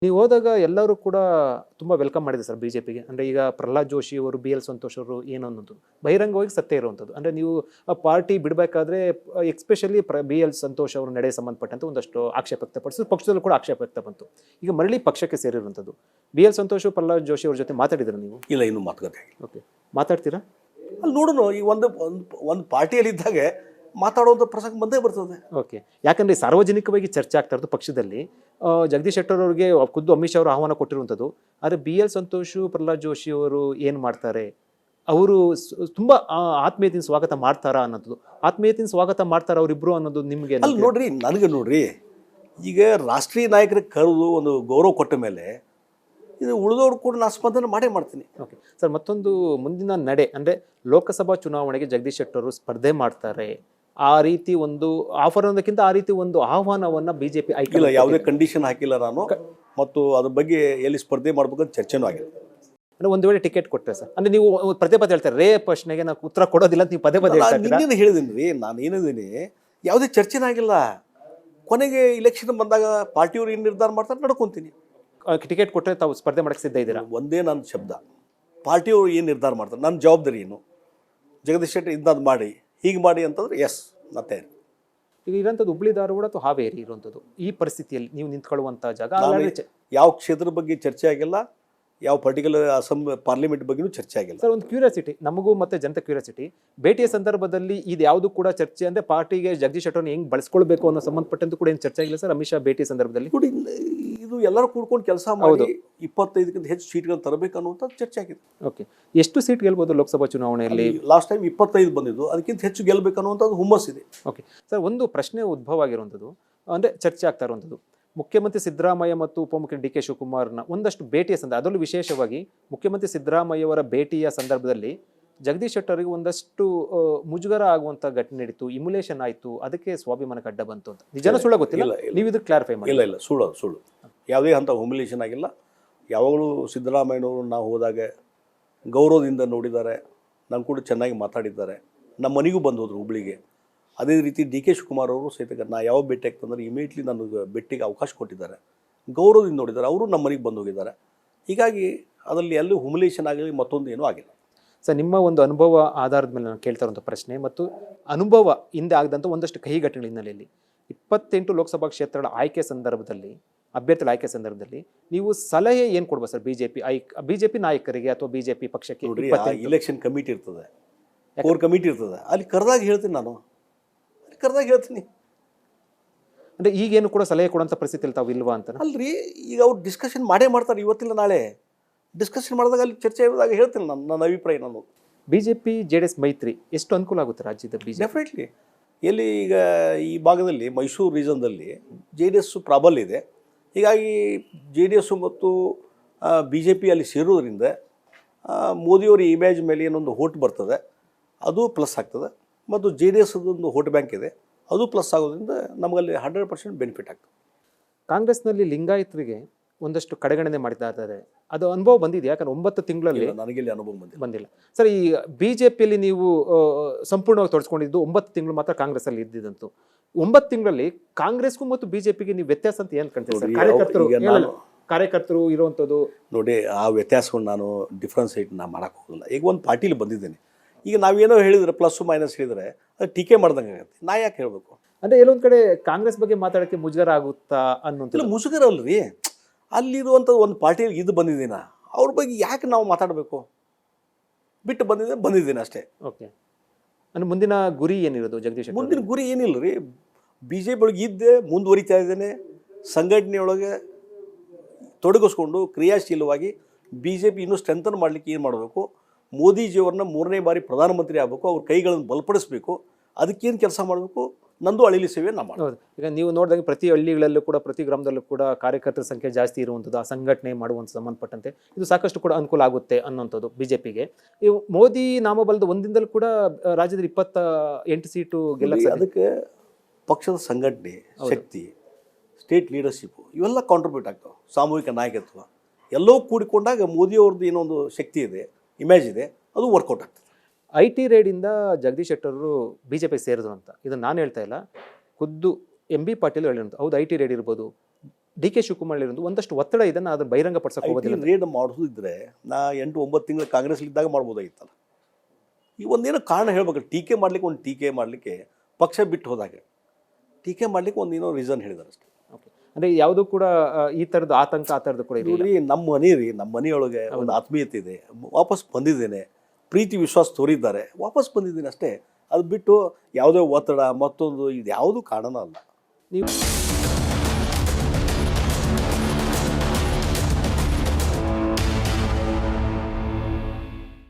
ನೀವು ಹೋದಾಗ ಎಲ್ಲರೂ ಕೂಡ ತುಂಬ ವೆಲ್ಕಮ್ ಮಾಡಿದೆ ಸರ್ ಬಿಜೆಪಿಗೆ. ಅಂದರೆ ಈಗ ಪ್ರಹ್ಲಾದ್ ಜೋಶಿ ಅವರು, ಬಿ ಎಲ್ ಸಂತೋಷ್ ಅವರು ಏನು ಅನ್ನೋದು ಬಹಿರಂಗವಾಗಿ ಸತ್ಯ ಇರುವಂಥದ್ದು. ಅಂದರೆ ನೀವು ಆ ಪಾರ್ಟಿ ಬಿಡಬೇಕಾದ್ರೆ ಎಕ್ಸ್ಪೆಷಲಿ ಬಿ ಎಲ್ ಸಂತೋಷ್ ಅವರು ನಡೆಗೆ ಸಂಬಂಧಪಟ್ಟಂತೆ ಒಂದಷ್ಟು ಆಕ್ಷೇಪ ವ್ಯಕ್ತಪಡಿಸಿದ್ರು, ಪಕ್ಷದಲ್ಲೂ ಕೂಡ ಆಕ್ಷೇಪ ವ್ಯಕ್ತ ಬಂತು. ಈಗ ಮರಳಿ ಪಕ್ಷಕ್ಕೆ ಸೇರಿರುವಂಥದ್ದು ಬಿ ಎಲ್ ಸಂತೋಷ್, ಪ್ರಹ್ಲಾದ್ ಜೋಶಿ ಅವ್ರ ಜೊತೆ ಮಾತಾಡಿದ್ರು ನೀವು? ಇಲ್ಲ, ಇನ್ನೂ ಮಾತುಕತೆ. ಓಕೆ, ಮಾತಾಡ್ತೀರಾ? ಅಲ್ಲಿ ನೋಡೋಣ, ಈ ಒಂದು ಪಾರ್ಟಿಯಲ್ಲಿ ಇದ್ದಾಗ ಮಾತಾಡುವಂಥ ಪ್ರಸಂಗ ಬಂದೇ ಬರ್ತದೆ. ಓಕೆ, ಯಾಕಂದರೆ ಸಾರ್ವಜನಿಕವಾಗಿ ಚರ್ಚೆ ಆಗ್ತಾ ಇರೋದು ಪಕ್ಷದಲ್ಲಿ ಜಗದೀಶ್ ಶೆಟ್ಟರ್ ಅವರಿಗೆ ಖುದ್ದು ಅಮಿತ್ ಶಾ ಅವರು ಆಹ್ವಾನ ಕೊಟ್ಟಿರುವಂಥದ್ದು. ಆದರೆ ಬಿ ಎಲ್ ಸಂತೋಷ್, ಪ್ರಹ್ಲಾದ್ ಜೋಶಿ ಅವರು ಏನು ಮಾಡ್ತಾರೆ, ಅವರು ತುಂಬ ಆತ್ಮೀಯತೆಯಿಂದ ಸ್ವಾಗತ ಮಾಡ್ತಾರಾ ಅನ್ನೋದು, ಆತ್ಮೀಯತೆಯಿಂದ ಸ್ವಾಗತ ಮಾಡ್ತಾರಾ ಅವರಿಬ್ರು ಅನ್ನೋದು ನಿಮಗೆ? ಅಲ್ಲಿ ನೋಡ್ರಿ, ನನಗೆ ನೋಡ್ರಿ, ಈಗ ರಾಷ್ಟ್ರೀಯ ನಾಯಕರಿಗೆ ಕರೆದು ಒಂದು ಗೌರವ ಕೊಟ್ಟ ಮೇಲೆ ಇದು ಉಳಿದವ್ರು ಕೂಡ ನಾನು ಸ್ಪಂದನೆ ಮಾಡೇ ಮಾಡ್ತೀನಿ. ಓಕೆ ಸರ್, ಮತ್ತೊಂದು ಮುಂದಿನ ನಡೆ ಅಂದರೆ ಲೋಕಸಭಾ ಚುನಾವಣೆಗೆ ಜಗದೀಶ್ ಶೆಟ್ಟರ್ ಅವರು ಸ್ಪರ್ಧೆ ಮಾಡ್ತಾರೆ, ಆ ರೀತಿ ಒಂದು ಆಫರ್ ಅನ್ನೋದಕ್ಕಿಂತ ಆ ರೀತಿ ಒಂದು ಆಹ್ವಾನವನ್ನು ಬಿಜೆಪಿ ಇಲ್ಲ, ಯಾವುದೇ ಕಂಡೀಷನ್ ಹಾಕಿಲ್ಲ ನಾನು, ಮತ್ತು ಅದ್ರ ಬಗ್ಗೆ ಎಲ್ಲಿ ಸ್ಪರ್ಧೆ ಮಾಡ್ಬೇಕಂತ ಚರ್ಚೆನೂ ಆಗಿಲ್ಲ. ಅಂದರೆ ಒಂದು ವೇಳೆ ಟಿಕೆಟ್ ಕೊಟ್ಟರೆ ಸರ್, ಅಂದರೆ ನೀವು ಪದೇ ಪದೇ ಹೇಳ್ತಾರೆ ರೇ ಪ್ರಶ್ನೆಗೆ ನಾವು ಉತ್ತರ ಕೊಡೋದಿಲ್ಲ ಅಂತ ನೀವು ಪದೇ ಪದೇ ಇನ್ನೇನು ಹೇಳಿದ್ದೀನಿ ರೀ, ನಾನು ಏನಿದ್ದೀನಿ, ಯಾವುದೇ ಚರ್ಚೆನೇ ಆಗಿಲ್ಲ. ಕೊನೆಗೆ ಇಲೆಕ್ಷನ್ ಬಂದಾಗ ಪಾರ್ಟಿಯವರು ಏನು ನಿರ್ಧಾರ ಮಾಡ್ತಾರೆ ನಡ್ಕೊತೀನಿ. ಟಿಕೆಟ್ ಕೊಟ್ಟರೆ ತಾವು ಸ್ಪರ್ಧೆ ಮಾಡಕ್ಕೆ ಸಿದ್ಧ ಇದ್ದೀರಾ? ಒಂದೇ ನನ್ನ ಶಬ್ದ, ಪಾರ್ಟಿಯವರು ಏನು ನಿರ್ಧಾರ ಮಾಡ್ತಾರೆ, ನನ್ನ ಜವಾಬ್ದಾರಿ ಏನು, ಜಗದೀಶ್ ಶೆಟ್ಟರ್ ಇಂಥದ್ದು ಮಾಡಿ ಹೀಗೆ ಮಾಡಿ ಅಂತಂದ್ರೆ ಎಸ್ ಮತ್ತೆ. ಈಗ ಇರೋಂಥದ್ದು ಹುಬ್ಳಿ ಧಾರವಾಡ ಅಥವಾ ಹಾವೇರಿ ಇರುವಂಥದ್ದು, ಈ ಪರಿಸ್ಥಿತಿಯಲ್ಲಿ ನೀವು ನಿಂತ್ಕೊಳ್ಳುವಂಥ ಜಾಗ. ಯಾವ ಕ್ಷೇತ್ರದ ಬಗ್ಗೆ ಚರ್ಚೆ ಆಗಿಲ್ಲ, ಯಾವ ಪರ್ಟಿಕ್ಯುಲರ್ ಪಾರ್ಲಿಮೆಂಟ್ ಬಗ್ಗೆನೂ ಚರ್ಚೆ ಆಗಿಲ್ಲ. ಸರ್, ಒಂದು ಕ್ಯೂರಿಯಾಸಿಟಿ ನಮಗೂ ಮತ್ತೆ ಜನತೆ ಕ್ಯೂರಿಯಾಸಿಟಿ, ಭೇಟಿಯ ಸಂದರ್ಭದಲ್ಲಿ ಇದು ಯಾವುದು ಕೂಡ ಚರ್ಚೆ ಅಂದರೆ ಪಾರ್ಟಿಗೆ ಜಗದೀಶ್ ಶೆಟ್ಟರ್ನ ಹೆಂಗೆ ಬಳಸ್ಕೊಳ್ಬೇಕು ಅನ್ನೋ ಸಂಬಂಧಪಟ್ಟಂತೂ ಕೂಡ ಏನು ಚರ್ಚೆ ಆಗಿಲ್ಲ ಸರ್. ಅಮಿತ್ ಶಾ ಭೇಟಿ ಸಂದರ್ಭದಲ್ಲಿ ನೋಡಿ, ಇದು ಎಲ್ಲರೂ ಕೂಡ್ಕೊಂಡು ಕೆಲಸ ಮಾಡಿ 25ಕ್ಕಿಂತ ಹೆಚ್ಚು ಸೀಟ್ಗಳು ತರಬೇಕು ಅನ್ನುವಂಥದ್ದು ಚರ್ಚೆ ಆಗಿದೆ. ಓಕೆ, ಎಷ್ಟು ಸೀಟ್ ಗೆಲ್ಬೋದು ಲೋಕಸಭಾ ಚುನಾವಣೆಯಲ್ಲಿ? ಲಾಸ್ಟ್ ಟೈಮ್ 25 ಬಂದಿದ್ದು, ಅದಕ್ಕಿಂತ ಹೆಚ್ಚು ಗೆಲ್ಲಬೇಕು ಅನ್ನುವಂಥದ್ದು ಹುಮ್ಮಸ್ಸಿದೆ. ಓಕೆ ಸರ್, ಒಂದು ಪ್ರಶ್ನೆ ಉದ್ಭವ ಆಗಿರುವಂಥದ್ದು ಅಂದರೆ ಚರ್ಚೆ ಆಗ್ತಾ ಇರುವಂಥದ್ದು, ಮುಖ್ಯಮಂತ್ರಿ ಸಿದ್ದರಾಮಯ್ಯ ಮತ್ತು ಉಪಮುಖ್ಯಮಂತ್ರಿ ಡಿ ಕೆ ಶಿವಕುಮಾರ್ನ ಒಂದಷ್ಟು ಭೇಟಿಯ ಸಂದರ್ಭ, ಅದರಲ್ಲೂ ವಿಶೇಷವಾಗಿ ಮುಖ್ಯಮಂತ್ರಿ ಸಿದ್ದರಾಮಯ್ಯವರ ಭೇಟಿಯ ಸಂದರ್ಭದಲ್ಲಿ ಜಗದೀಶ್ ಶೆಟ್ಟರ್ಗೆ ಒಂದಷ್ಟು ಮುಜುಗರ ಆಗುವಂಥ ಘಟನೆ ನಡೀತು, ಇಮ್ಯುಲೇಷನ್ ಆಯಿತು, ಅದಕ್ಕೆ ಸ್ವಾಭಿಮಾನಕ್ಕೆ ಅಡ್ಡ ಬಂತು ಅಂತ. ನಿಜನ ಸುಳ್ಳ ಗೊತ್ತಿಲ್ಲ, ನೀವು ಇದು ಕ್ಲಾರಿಫೈ ಮಾಡಿ. ಇಲ್ಲ, ಸುಳ್ಳು, ಯಾವುದೇ ಅಂಥ ಹುಮಿಲೇಷನ್ ಆಗಿಲ್ಲ. ಯಾವಾಗಲೂ ಸಿದ್ದರಾಮಯ್ಯನವರು ನಾವು ಹೋದಾಗ ಗೌರವದಿಂದ ನೋಡಿದ್ದಾರೆ, ನಮ್ಮ ಕೂಡ ಚೆನ್ನಾಗಿ ಮಾತಾಡಿದ್ದಾರೆ, ನಮ್ಮ ಮನೆಗೂ ಬಂದು ಹೋದರು ಹುಬ್ಳಿಗೆ. ಅದೇ ರೀತಿ ಡಿ ಕೆ ಶಿವಕುಮಾರ್ ಅವರು ಸಹಿತ ನಾ ಯಾವ ಭೇಟಿ ಆಗ್ತಂದ್ರೆ ಇಮಿಡಿಯೇಟ್ಲಿ ನನಗೆ ಭೇಟಿಗೆ ಅವಕಾಶ ಕೊಟ್ಟಿದ್ದಾರೆ, ಗೌರವದಿಂದ ನೋಡಿದ್ದಾರೆ, ಅವರು ನಮ್ಮ ಮನೆಗೆ ಬಂದು ಹೋಗಿದ್ದಾರೆ. ಹೀಗಾಗಿ ಅದರಲ್ಲಿ ಎಲ್ಲೂ ಹುಮಿಲೇಷನ್ ಆಗಲಿ ಮತ್ತೊಂದು ಏನೂ ಆಗಿಲ್ಲ. ಸರ್, ನಿಮ್ಮ ಒಂದು ಅನುಭವ ಆಧಾರದ ಮೇಲೆ ನಾನು ಕೇಳ್ತಾ ಇರುವಂಥ ಪ್ರಶ್ನೆ ಮತ್ತು ಅನುಭವ ಹಿಂದೆ ಆಗದಂಥ ಒಂದಷ್ಟು ಕಹಿ ಘಟನೆಗಳ ಹಿನ್ನೆಲೆಯಲ್ಲಿ 28 ಲೋಕಸಭಾ ಕ್ಷೇತ್ರಗಳ ಆಯ್ಕೆ ಸಂದರ್ಭದಲ್ಲಿ, ಅಭ್ಯರ್ಥಿಗಳ ಆಯ್ಕೆ ಸಂದರ್ಭದಲ್ಲಿ ನೀವು ಸಲಹೆ ಏನು ಕೊಡ್ಬೋದು ಸರ್ ಬಿಜೆಪಿ ನಾಯಕರಿಗೆ ಅಥವಾ ಬಿಜೆಪಿ ಪಕ್ಷಕ್ಕೆ? ಇಲೆಕ್ಷನ್ ಕಮಿಟಿ ಇರ್ತದೆ, ಕೋರ್ ಕಮಿಟಿ ಇರ್ತದೆ, ಅಲ್ಲಿ ಕರೆದಾಗ ಹೇಳ್ತೀನಿ, ನಾನು ಕರೆದಾಗ ಹೇಳ್ತೀನಿ. ಅಂದರೆ ಈಗೇನು ಕೂಡ ಸಲಹೆ ಕೊಡೋಂಥ ಪರಿಸ್ಥಿತಿಯಲ್ಲಿ ತಾವು ಇಲ್ವಾ ಅಂತ? ಅಲ್ರಿ, ಈಗ ಅವ್ರು ಡಿಸ್ಕಷನ್ ಮಾಡೇ ಮಾಡ್ತಾರೆ, ಇವತ್ತಿಲ್ಲ ನಾಳೆ ಡಿಸ್ಕಷನ್ ಮಾಡಿದಾಗ ಅಲ್ಲಿ ಚರ್ಚೆ ಆದಾಗ ಹೇಳ್ತೀನಿ ನನ್ನ ಅಭಿಪ್ರಾಯ. ನಾನು ಬಿಜೆಪಿ JDS ಮೈತ್ರಿ ಎಷ್ಟು ಅನುಕೂಲ ಆಗುತ್ತೆ ರಾಜ್ಯದ ಬಿಜೆಪಿ? ಡೆಫಿನೆಟ್ಲಿ. ಎಲ್ಲಿ ಈಗ ಈ ಭಾಗದಲ್ಲಿ ಮೈಸೂರು ರೀಜನ್ದಲ್ಲಿ JDS ಪ್ರಾಬಲ್ಯ ಇದೆ. ಹೀಗಾಗಿ JDS ಮತ್ತು BJP ಅಲ್ಲಿ ಸೇರೋದ್ರಿಂದ ಮೋದಿಯವರ ಇಮೇಜ್ ಮೇಲೆ ಏನೊಂದು ಹೋಟ್ ಬರ್ತದೆ, ಅದು ಪ್ಲಸ್ ಆಗ್ತದೆ. ಮತ್ತು JDS ಒಂದು ಹೋಟ್ ಬ್ಯಾಂಕ್ ಇದೆ, ಅದು ಪ್ಲಸ್ ಆಗೋದ್ರಿಂದ ನಮಗಲ್ಲಿ 100% ಬೆನಿಫಿಟ್ ಆಗ್ತದೆ. ಕಾಂಗ್ರೆಸ್ನಲ್ಲಿ ಲಿಂಗಾಯತರಿಗೆ ಒಂದಷ್ಟು ಕಡೆಗಣನೆ ಮಾಡ್ತಾ ಇದ್ದಾರೆ, ಅದು ಅನುಭವ ಬಂದಿದೆಯಾ? ಯಾಕಂದ್ರೆ 9 ತಿಂಗಳಲ್ಲಿ ನನಗೆಲ್ಲಿ ಅನುಭವ ಬಂದಿಲ್ಲ ಸರ್. ಈ ಬಿಜೆಪಿಯಲ್ಲಿ ನೀವು ಸಂಪೂರ್ಣವಾಗಿ ತೊಡಸ್ಕೊಂಡಿದ್ದು 9 ತಿಂಗಳು ಮಾತ್ರ ಕಾಂಗ್ರೆಸ್ಸಲ್ಲಿ ಇದ್ದಿದ್ದಂತು. 9 ತಿಂಗಳಲ್ಲಿ ಕಾಂಗ್ರೆಸ್ಗೂ ಮತ್ತು ಬಿಜೆಪಿಗೆ ನೀವು ವ್ಯತ್ಯಾಸ ಅಂತ ಏನು ಕಾಣ್ತೀವಿ ಸರ್? ಕಾರ್ಯಕರ್ತರು ಇರುವಂಥದ್ದು ನೋಡಿ, ಆ ವ್ಯತ್ಯಾಸವನ್ನು ನಾನು ಡಿಫ್ರೆನ್ಸೇಟ್ ನಾನು ಮಾಡೋಕ್ಕೆ ಹೋಗಲ್ಲ. ಈಗ ಒಂದು ಪಾರ್ಟಿಲಿ ಬಂದಿದ್ದೇನೆ, ಈಗ ನಾವೇನೋ ಹೇಳಿದರೆ ಪ್ಲಸ್ ಮೈನಸ್ ಹೇಳಿದರೆ ಅದು ಟೀಕೆ ಮಾಡ್ದಂಗೆ ಆಗುತ್ತೆ. ನಾ ಯಾಕೆ ಹೇಳಬೇಕು? ಅಂದರೆ ಎಲ್ಲೊಂದು ಕಡೆ ಕಾಂಗ್ರೆಸ್ ಬಗ್ಗೆ ಮಾತಾಡೋಕ್ಕೆ ಮುಜುಗರ ಆಗುತ್ತಾ ಅನ್ನೋಂಥ? ಮುಜುಗರ ಅಲ್ರಿ, ಅಲ್ಲಿರುವಂಥದ್ದು ಒಂದು ಪಾರ್ಟಿಯಲ್ಲಿ ಇದು ಬಂದಿದ್ದೀನ, ಅವ್ರ ಬಗ್ಗೆ ಯಾಕೆ ನಾವು ಮಾತಾಡಬೇಕು? ಬಿಟ್ಟು ಬಂದಿದ್ದೀನಿ ಅಷ್ಟೇ. ಓಕೆ, ಅಂದರೆ ಮುಂದಿನ ಗುರಿ ಏನಿರೋದು ಜಗದೀಶ್? ಮುಂದಿನ ಗುರಿ ಏನಿಲ್ಲ ರೀ, BJP ಒಳಗೆ ಇದ್ದೆ, ಮುಂದುವರಿತಾ ಇದ್ದೇನೆ, ಸಂಘಟನೆಯೊಳಗೆ ತೊಡಗಿಸ್ಕೊಂಡು ಕ್ರಿಯಾಶೀಲವಾಗಿ BJP ಇನ್ನೂ ಸ್ಟ್ರೆಂಥನ್ ಮಾಡಲಿಕ್ಕೆ ಏನು ಮಾಡಬೇಕು? ಮೋದಿಜಿಯವ್ರನ್ನ 3ನೇ ಬಾರಿ ಪ್ರಧಾನಮಂತ್ರಿ ಆಗಬೇಕು, ಅವ್ರ ಕೈಗಳನ್ನು ಬಲಪಡಿಸಬೇಕು, ಅದಕ್ಕೇನು ಕೆಲಸ ಮಾಡಬೇಕು, ನಂದು ಅಳಿಲಿ ಸೇವೆ ನಾ ಮಾಡೋದು. ಈಗ ನೀವು ನೋಡಿದಾಗ ಪ್ರತಿ ಹಳ್ಳಿಗಳಲ್ಲೂ ಕೂಡ, ಪ್ರತಿ ಗ್ರಾಮದಲ್ಲೂ ಕೂಡ ಕಾರ್ಯಕರ್ತರ ಸಂಖ್ಯೆ ಜಾಸ್ತಿ ಇರುವಂಥದ್ದು, ಆ ಸಂಘಟನೆ ಮಾಡುವಂಥ ಸಂಬಂಧಪಟ್ಟಂತೆ ಇದು ಸಾಕಷ್ಟು ಕೂಡ ಅನುಕೂಲ ಆಗುತ್ತೆ ಅನ್ನೋಂಥದ್ದು ಬಿಜೆಪಿಗೆ. ಈ ಮೋದಿ ನಾಮಬಲದ ಒಂದಿಂದಲೂ ಕೂಡ ರಾಜ್ಯದಲ್ಲಿ 28 ಸೀಟು ಗೆಲ್ಲಕ್ಕೆ ಅದಕ್ಕೆ ಪಕ್ಷದ ಸಂಘಟನೆ, ಶಕ್ತಿ, ಸ್ಟೇಟ್ ಲೀಡರ್ಶಿಪ್ಪು ಇವೆಲ್ಲ ಕಾಂಟ್ರಿಬ್ಯೂಟ್ ಆಗ್ತಾವೆ. ಸಾಮೂಹಿಕ ನಾಯಕತ್ವ ಎಲ್ಲವೂ ಕೂಡಿಕೊಂಡಾಗ ಮೋದಿಯವ್ರದ್ದು ಏನೊಂದು ಶಕ್ತಿ ಇದೆ, ಇಮೇಜ್ ಇದೆ, ಅದು ವರ್ಕೌಟ್ ಆಗ್ತದೆ. IT ರೇಡಿಂದ ಜಗದೀಶ್ ಶೆಟ್ಟರು ಬಿಜೆಪಿ ಸೇರಿದ್ರು ಅಂತ ಇದನ್ನು ನಾನು ಹೇಳ್ತಾ ಇಲ್ಲ, ಖುದ್ದು MB ಪಾಟೀಲ್ ಹೇಳಿರೋದು. ಹೌದು, IT ರೇಡ್ ಇರ್ಬೋದು, ಡಿ ಕೆ ಶಿವಕುಮಾರ್ ಇರೋದು ಒಂದಷ್ಟು ಒತ್ತಡ ಇದನ್ನು ಅದನ್ನು ಬಹಿರಂಗ ಪಡಿಸಕ್ಕೆ ಹೋಗೋದಿಲ್ಲ ಅಂತ. ರೇಡ್ ಮಾಡೋದಿದ್ರೆ ನಾ 8-9 ತಿಂಗಳು ಕಾಂಗ್ರೆಸ್ಲಿದ್ದಾಗ ಮಾಡ್ಬೋದಾಗಿತ್ತಲ್ಲ. ಈ ಒಂದೇನೋ ಕಾರಣ ಹೇಳ್ಬೇಕು. ಟೀಕೆ ಮಾಡಲಿಕ್ಕೆ ಒಂದು ಟೀಕೆ ಮಾಡಲಿಕ್ಕೆ ಪಕ್ಷ ಬಿಟ್ಟು ಹೋದಾಗ ಟೀಕೆ ಮಾಡಲಿಕ್ಕೆ ಒಂದೇನೋ ರೀಸನ್ ಹೇಳಿದಾರೆ ಅಷ್ಟೇ. ಓಕೆ, ಅಂದರೆ ಯಾವುದೂ ಕೂಡ ಈ ಥರದ್ದು ಆತಂಕ ಆ ಥರದ್ದು ಕೂಡ ಇಲ್ಲ. ನೋಡ್ರಿ, ನಮ್ಮ ಮನೆ ರೀ, ನಮ್ಮ ಮನೆಯೊಳಗೆ ಒಂದು ಆತ್ಮೀಯತೆ ಇದೆ. ವಾಪಸ್ ಬಂದಿದ್ದೇನೆ, ಪ್ರೀತಿ ವಿಶ್ವಾಸ ತೋರಿದ್ದಾರೆ, ವಾಪಸ್ ಬಂದಿದ್ದೀನಿ ಅಷ್ಟೇ. ಅದು ಬಿಟ್ಟು ಯಾವುದೇ ಒತ್ತಡ ಮತ್ತೊಂದು ಇದು ಯಾವುದು ಕಾರಣನ ಅಲ್ಲ. ನೀವು